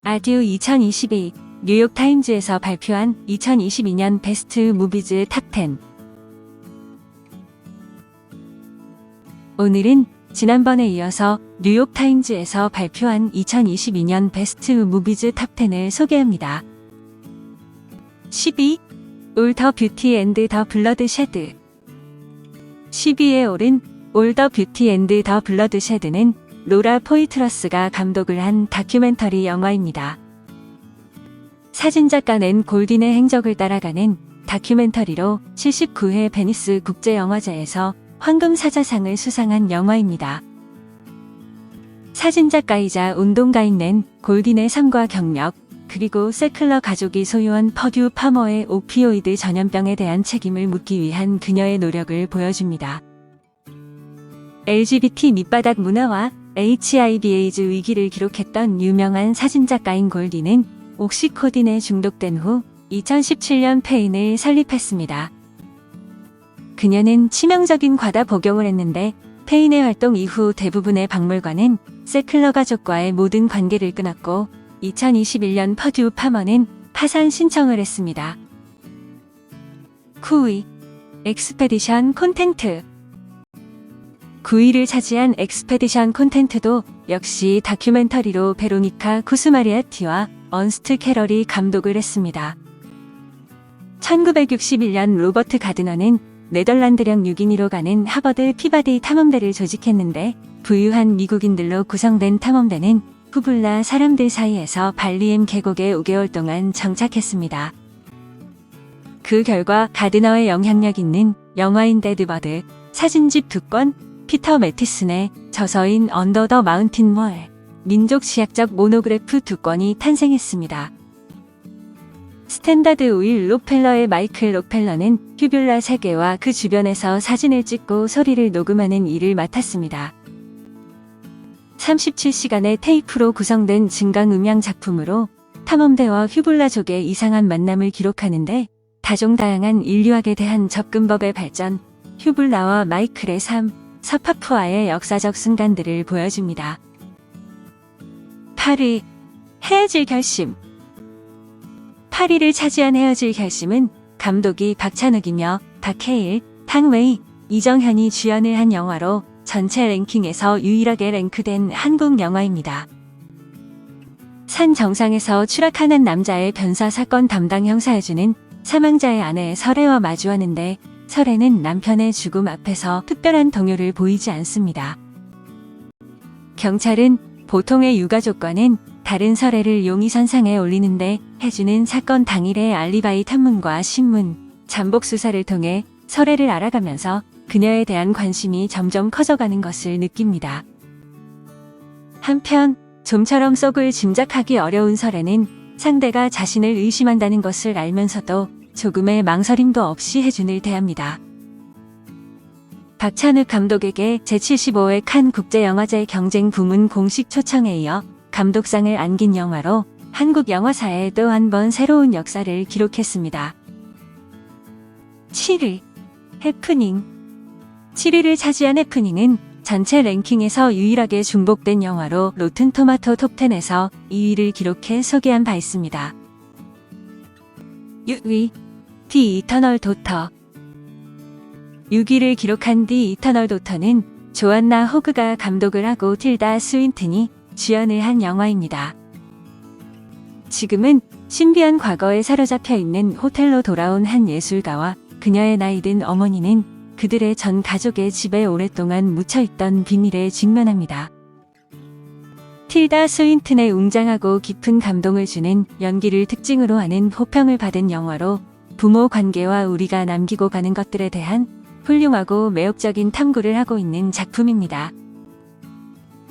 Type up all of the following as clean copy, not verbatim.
아듀 2022 뉴욕타임즈에서 발표한 2022년 베스트 무비즈 탑10. 오늘은 지난번에 이어서 뉴욕타임즈에서 발표한 2022년 베스트 무비즈 탑10을 소개합니다. 12. 올 더 뷰티 앤드 더 블러드 쉐드. 12위에 오른 올 더 뷰티 앤드 더 블러드 쉐드는 로라 포이트러스가 감독을 한 다큐멘터리 영화입니다. 사진작가 낸 골딘의 행적을 따라가는 다큐멘터리로 79회 베니스 국제영화제에서 황금사자상을 수상한 영화입니다. 사진작가이자 운동가인 낸 골딘의 삶과 경력, 그리고 세클러 가족이 소유한 퍼듀 파머의 오피오이드 전염병에 대한 책임을 묻기 위한 그녀의 노력을 보여줍니다. LGBT 밑바닥 문화와 HIV 에이즈 위기를 기록했던 유명한 사진작가인 골딘은 옥시코딘에 중독된 후 2017년 페인을 설립했습니다. 그녀는 치명적인 과다 복용을 했는데 페인의 활동 이후 대부분의 박물관은 세클러 가족과의 모든 관계를 끊었고 2021년 퍼듀 파머는 파산 신청을 했습니다. 9위 엑스페디션 콘텐트. 9위를 차지한 엑스페디션 콘텐트도 역시 다큐멘터리로 베로니카 쿠스마리아티와 언스트 캐럴이 감독을 했습니다. 1961년 로버트 가드너는 네덜란드령 6인으로 가는 하버드 피바디 탐험대를 조직했는데 부유한 미국인들로 구성된 탐험대는 후블라 사람들 사이에서 발리엠 계곡에 5개월 동안 정착했습니다. 그 결과 가드너의 영향력 있는 영화인 데드버드, 사진집 2권, 피터 매티슨의 저서인 언더 더 마운틴 월, 민족 시학적 모노그래프 2권이 탄생했습니다. 스탠다드 오일 록펠러의 마이클 록펠러는 휘뷸라 3개와 그 주변에서 사진을 찍고 소리를 녹음하는 일을 맡았습니다. 37시간의 테이프로 구성된 증강음향 작품으로 탐험대와 휘뷸라족의 이상한 만남을 기록하는데 다종다양한 인류학에 대한 접근법의 발전, 휘뷸라와 마이클의 삶, 서파프와의 역사적 순간들을 보여줍니다. 8위 헤어질 결심. 8위를 차지한 헤어질 결심은 감독이 박찬욱이며 박해일, 탕웨이, 이정현이 주연을 한 영화로 전체 랭킹에서 유일하게 랭크된 한국 영화입니다. 산 정상에서 추락하는 남자의 변사 사건 담당 형사해주는 사망자의 아내 설애와 마주하는데 설애는 남편의 죽음 앞에서 특별한 동요를 보이지 않습니다. 경찰은 보통의 유가족과는 다른 설애를 용의선상에 올리는데 해주는 사건 당일의 알리바이 탐문과 신문, 잠복 수사를 통해 설애를 알아가면서 그녀에 대한 관심이 점점 커져가는 것을 느낍니다. 한편 좀처럼 속을 짐작하기 어려운 설애는 상대가 자신을 의심한다는 것을 알면서도 조금의 망설임도 없이 해준을 대합니다. 박찬욱 감독에게 제75회 칸 국제영화제 경쟁 부문 공식 초청에 이어 감독상을 안긴 영화로 한국 영화사에 또 한 번 새로운 역사를 기록했습니다. 7위 해프닝. 7위를 차지한 해프닝은 전체 랭킹에서 유일하게 중복된 영화로 로튼 토마토 톱10에서 2위를 기록해 소개한 바 있습니다. 6위 디 이터널 도터. 6위를 기록한 디 이터널 도터는 조안나 호그가 감독을 하고 틸다 스윈튼이 주연을 한 영화입니다. 지금은 신비한 과거에 사로잡혀 있는 호텔로 돌아온 한 예술가와 그녀의 나이든 어머니는 그들의 전 가족의 집에 오랫동안 묻혀있던 비밀에 직면합니다. 틸다 스윈튼의 웅장하고 깊은 감동을 주는 연기를 특징으로 하는 호평을 받은 영화로 부모 관계와 우리가 남기고 가는 것들에 대한 훌륭하고 매혹적인 탐구를 하고 있는 작품입니다.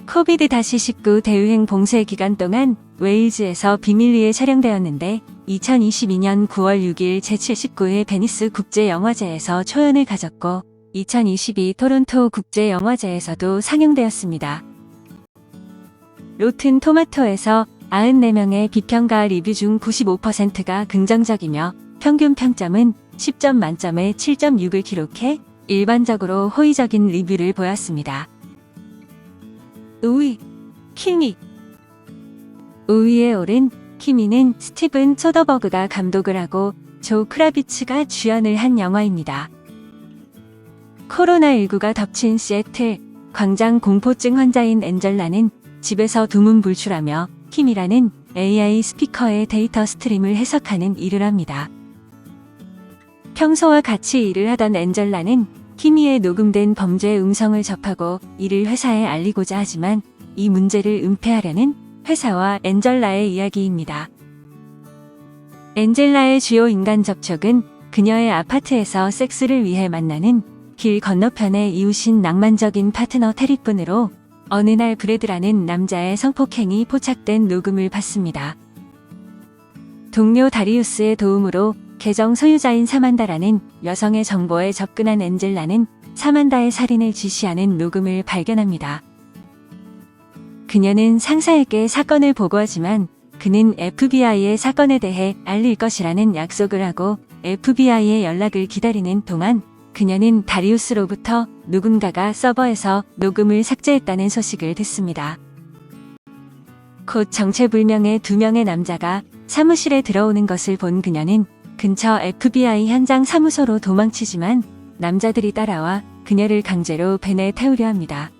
코비드-19 대유행 봉쇄 기간 동안 웨일즈에서 비밀리에 촬영되었는데 2022년 9월 6일 제79회 베니스 국제영화제에서 초연을 가졌고 2022 토론토 국제영화제에서도 상영되었습니다. 로튼 토마토에서 94명의 비평가 리뷰 중 95%가 긍정적이며 평균 평점은 10점 만점에 7.6을 기록해 일반적으로 호의적인 리뷰를 보였습니다. 5위 킹이. 5위에 오른 키미는 스티븐 소더버그가 감독을 하고 조 크라비츠가 주연을 한 영화입니다. 코로나19가 덮친 시애틀, 광장 공포증 환자인 엔젤라는 집에서 두문불출하며 키미라는 AI 스피커의 데이터 스트림을 해석하는 일을 합니다. 평소와 같이 일을 하던 엔젤라는 키미의 녹음된 범죄 음성을 접하고 이를 회사에 알리고자 하지만 이 문제를 은폐하려는 회사와 엔젤라의 이야기입니다. 엔젤라의 주요 인간 접촉은 그녀의 아파트에서 섹스를 위해 만나는 길 건너편의 이웃인 낭만적인 파트너 테리뿐으로 어느 날 브래드라는 남자의 성폭행이 포착된 녹음을 받습니다. 동료 다리우스의 도움으로 계정 소유자인 사만다라는 여성의 정보에 접근한 엔젤라는 사만다의 살인을 지시하는 녹음을 발견합니다. 그녀는 상사에게 사건을 보고하지만 그는 FBI의 사건에 대해 알릴 것이라는 약속을 하고 FBI의 연락을 기다리는 동안 그녀는 다리우스로부터 누군가가 서버에서 녹음을 삭제했다는 소식을 듣습니다. 곧 정체불명의 2명의 남자가 사무실에 들어오는 것을 본 그녀는 근처 FBI 현장 사무소로 도망치지만 남자들이 따라와 그녀를 강제로 벤에 태우려 합니다.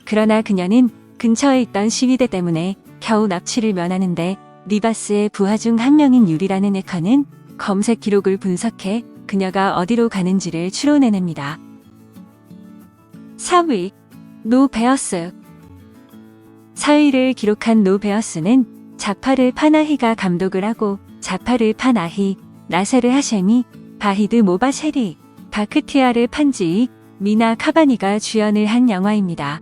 그러나 그녀는 근처에 있던 시위대 때문에 겨우 납치를 면하는데 리바스의 부하 중 한 명인 유리라는 해커는 검색 기록을 분석해 그녀가 어디로 가는지를 추론해냅니다. 4위, 노 베어스. 4위를 기록한 노 베어스는 자파르 파나히가 감독을 하고 자파르 파나히, 나세르 하셴이, 바히드 모바셰리, 바크티아르 판지이, 미나 카바니가 주연을 한 영화입니다.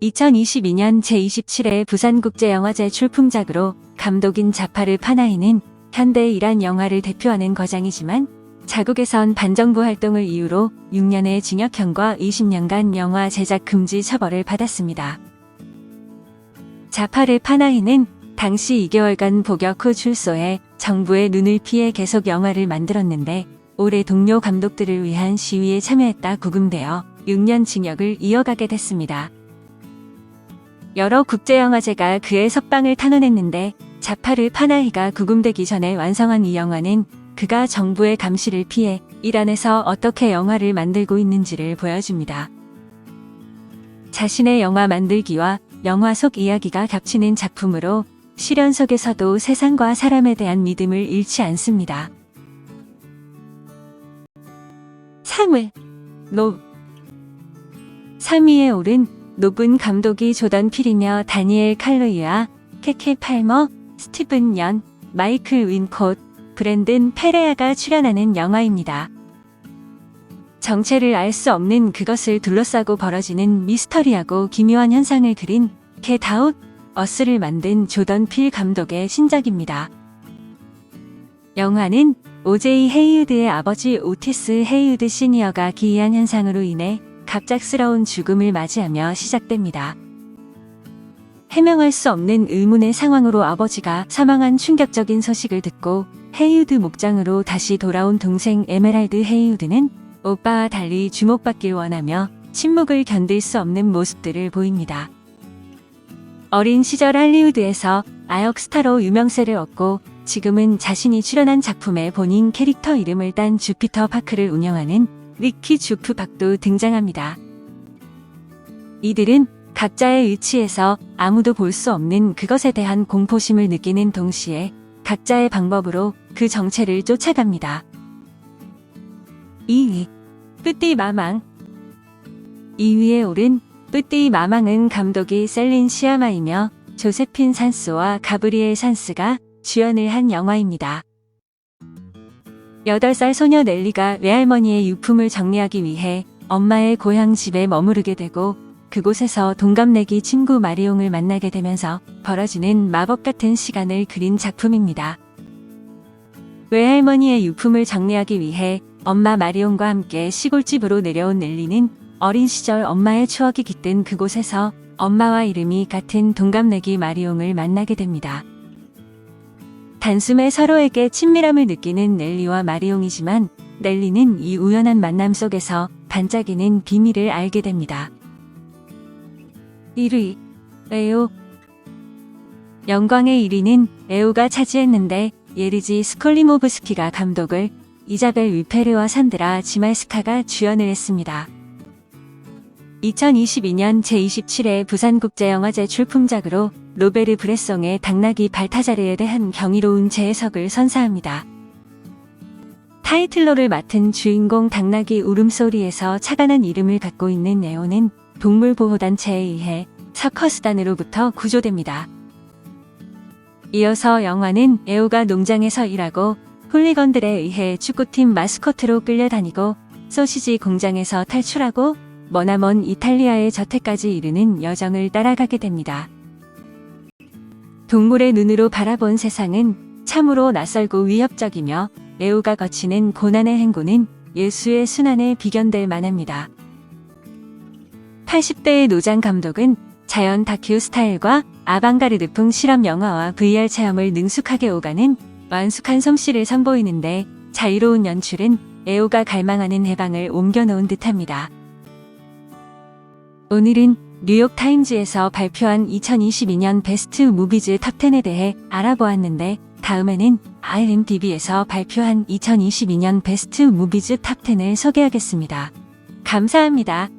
2022년 제27회 부산국제영화제 출품작으로 감독인 자파르 파나히는 현대 이란 영화를 대표하는 거장이지만 자국에선 반정부 활동을 이유로 6년의 징역형과 20년간 영화 제작 금지 처벌을 받았습니다. 자파르 파나히는 당시 2개월간 복역 후 출소해 정부의 눈을 피해 계속 영화를 만들었는데 올해 동료 감독들을 위한 시위에 참여했다 구금되어 6년 징역을 이어가게 됐습니다. 여러 국제영화제가 그의 석방을 탄원했는데 자파르 파나히가 구금되기 전에 완성한 이 영화는 그가 정부의 감시를 피해 이란에서 어떻게 영화를 만들고 있는지를 보여줍니다. 자신의 영화 만들기와 영화 속 이야기가 겹치는 작품으로 시련 속에서도 세상과 사람에 대한 믿음을 잃지 않습니다. 3위, 노. 3위에 오른 노은 감독이 조던 필이며 다니엘 칼로이와 케케 팔머, 스티븐 연, 마이클 윈콧, 브랜든 페레아가 출연하는 영화입니다. 정체를 알 수 없는 그것을 둘러싸고 벌어지는 미스터리하고 기묘한 현상을 그린 겟 아웃, 어스를 만든 조던 필 감독의 신작입니다. 영화는 오제이 헤이우드의 아버지 오티스 헤이우드 시니어가 기이한 현상으로 인해 갑작스러운 죽음을 맞이하며 시작됩니다. 해명할 수 없는 의문의 상황으로 아버지가 사망한 충격적인 소식을 듣고 헤이우드 목장으로 다시 돌아온 동생 에메랄드 헤이우드는 오빠와 달리 주목받길 원하며 침묵을 견딜 수 없는 모습들을 보입니다. 어린 시절 할리우드에서 아역 스타로 유명세를 얻고 지금은 자신이 출연한 작품의 본인 캐릭터 이름을 딴 주피터 파크를 운영하는 리키 주프 박도 등장합니다. 이들은 각자의 위치에서 아무도 볼 수 없는 그것에 대한 공포심을 느끼는 동시에 각자의 방법으로 그 정체를 쫓아갑니다. 2위, 뿌띠 마망. 2위에 오른 뿌띠 마망은 감독이 셀린 시아마이며 조세핀 산스와 가브리엘 산스가 주연을 한 영화입니다. 8살 소녀 넬리가 외할머니의 유품을 정리하기 위해 엄마의 고향 집에 머무르게 되고 그곳에서 동갑내기 친구 마리옹을 만나게 되면서 벌어지는 마법 같은 시간을 그린 작품입니다. 외할머니의 유품을 정리하기 위해 엄마 마리옹과 함께 시골집으로 내려온 넬리는 어린 시절 엄마의 추억이 깃든 그곳에서 엄마와 이름이 같은 동갑내기 마리옹을 만나게 됩니다. 단숨에 서로에게 친밀함을 느끼는 넬리와 마리옹이지만 넬리는 이 우연한 만남 속에서 반짝이는 비밀을 알게 됩니다. 1위, 레오. 영광의 1위는 에오가 차지했는데 예르지 스콜리모브스키가 감독을, 이자벨 위페르와 산드라 지말스카가 주연을 했습니다. 2022년 제27회 부산국제영화제 출품작으로 로베르 브레송의 당나귀 발타자르에 대한 경이로운 재해석을 선사합니다. 타이틀로를 맡은 주인공 당나귀 울음소리에서 착안한 이름을 갖고 있는 에오는 동물보호단체에 의해 서커스단으로부터 구조됩니다. 이어서 영화는 에오가 농장에서 일하고 훌리건들에 의해 축구팀 마스코트로 끌려다니고 소시지 공장에서 탈출하고 머나먼 이탈리아의 저택까지 이르는 여정을 따라가게 됩니다. 동물의 눈으로 바라본 세상은 참으로 낯설고 위협적이며 에오가 거치는 고난의 행군은 예수의 순환에 비견될 만합니다. 80대의 노장 감독은 자연 다큐 스타일과 아방가르드풍 실험 영화와 VR 체험을 능숙하게 오가는 완숙한 솜씨를 선보이는데 자유로운 연출은 에오가 갈망하는 해방을 옮겨놓은 듯합니다. 오늘은 뉴욕타임즈에서 발표한 2022년 베스트 무비즈 탑10에 대해 알아보았는데 다음에는 IMDb에서 발표한 2022년 베스트 무비즈 탑10을 소개하겠습니다. 감사합니다.